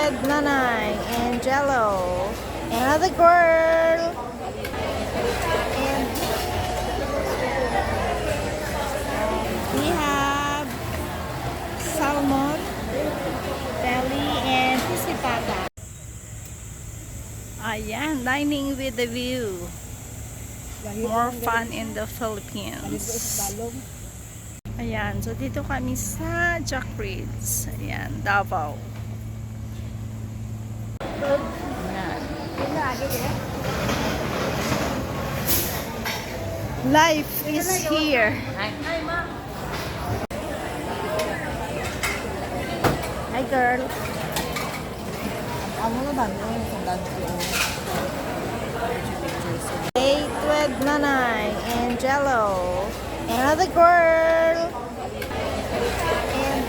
with Nanay and Jello. Another girl. And we have salmon, belly, and pisipata. Ayan, dining with the view. More fun in the Philippines. Ayan, so dito kami sa Jack Reeds. Ayan, Davao. Ayan. Life is here. Hi girl. Date with Nanay and Jello. Another girl. And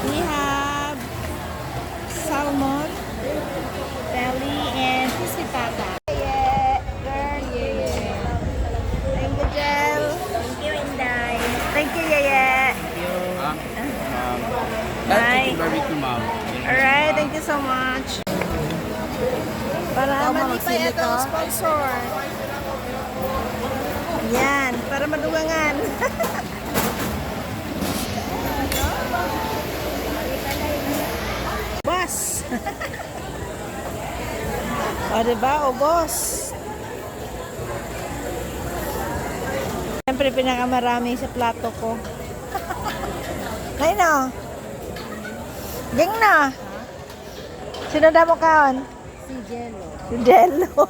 we have salmon, belly, and pisipata. Yeah, girl, yeah. Thank you, Jel. Thank you, Inday. Thank you, Yaya. Bye. Barbecue, ma'am. Alright, thank you so much. Para malipay ito ang sponsor. Yan, para madugangan. Boss! O diba, o boss? Siyempre pinakamarami sa plato ko. Ay no! Ging na! Sino na mo kaon? Si Jello. Si Jello.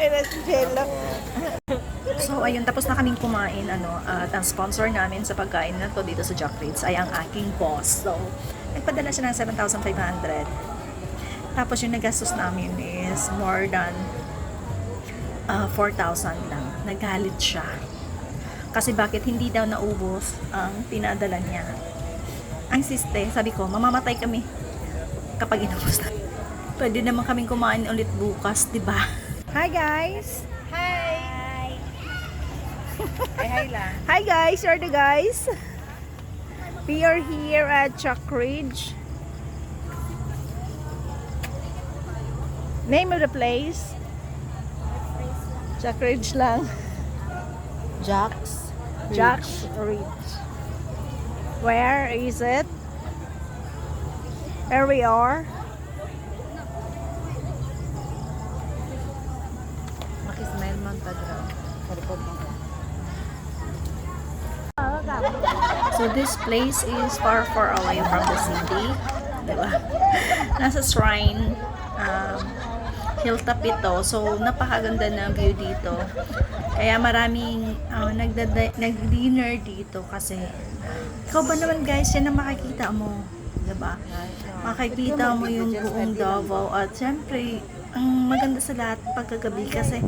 Ay na si Jello. So ayun, tapos na kaming kumain at ang sponsor namin sa pagkain na to dito sa Jack Reeds ay ang aking boss. So nagpadala siya ng 7,500. Tapos yung nagastos namin is more than 4,000 lang. Nagalit siya. Kasi bakit hindi daw naubos ang pinadala niya. Ang siste, sabi ko, mamamatay kami kapag inubos na. Pwede naman kaming kumain ulit bukas, di ba? Hi guys! Hi! Hi lang. Hi guys! You're the guys. We are here at Jack Ridge. Name of the place? Jack Ridge lang. Jack's Jack's Ridge. Where is it? Where we are? Makismail man tadraw. Karipod mo. So this place is far away from the city. Diba? Nasa shrine. Hilltop ito. So napakaganda ng view dito. Kaya maraming nag-dinner dito kasi ikaw ba naman guys, yan ang makikita mo. Diba? Makikita mo yung buong Davao at syempre ang maganda sa lahat pagkagabi kasi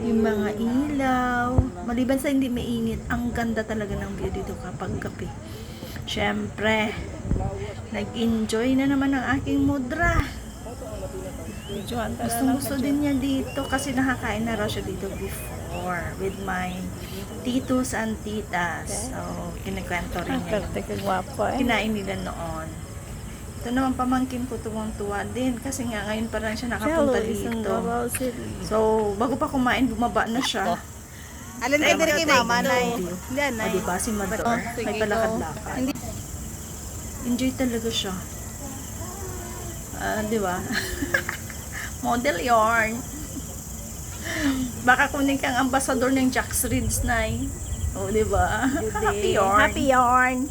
yung mga ilaw, maliban sa hindi mainit, ang ganda talaga ng view dito kapag gabi. Syempre, nag-enjoy na naman ang aking mudra. Gusto din niya dito kasi nakakain na raw siya dito before with my titos and titas. So, kinikwento rin niya. Kinain nila noon. Ito naman pamangkin ko tuwang-tuwa din kasi nga ngayon pa lang siya nakapunta dito. So, bago pa kumain, bumaba na siya. Alin ay diri kay mama na O, diba si Mador? May palakad-lakad. Enjoy talaga siya. Diba? Model yarn. Baka kunin kang ambasador ng Jack's Reeds na eh. O, diba? Happy yarn. Happy yarn.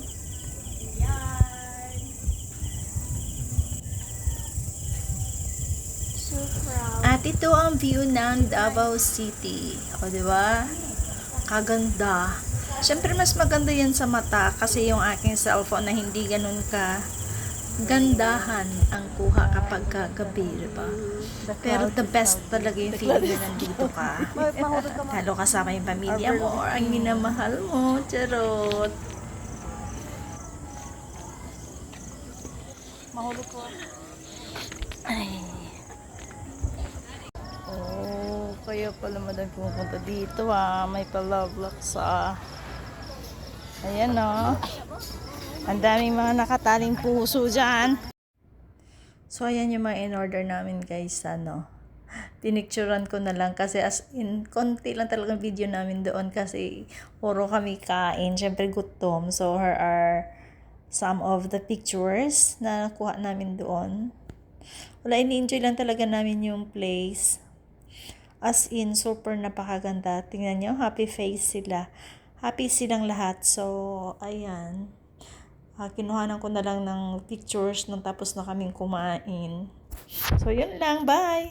At ito ang view ng Davao City. O, diba? Kaganda. Siyempre, mas maganda yan sa mata kasi yung aking cellphone na hindi ganun ka gandahan ang kuha kapag gabi, diba? Pero the best talaga yung feeling na nandito ka. Lalo kasama yung pamilya mo or ang minamahal mo. Charot. Mahulog ko. Ay. Oh, kaya pala madami pumupunta dito ah. May pa-lovelock sa Ayan o. Ang daming mga nakataling puso dyan. So, ayan yung mga in-order namin guys, tinicturan ko na lang kasi as in, konti lang talagang video namin doon kasi puro kami kain, syempre gutom. So, here are some of the pictures na nakuha namin doon. Wala, ini-enjoy lang talaga namin yung place. As in, super napakaganda. Tingnan nyo, happy face sila. Happy silang lahat. So, ayan. Kinuhanan ko na lang ng pictures nung tapos na kaming kumain. So, yun lang. Bye!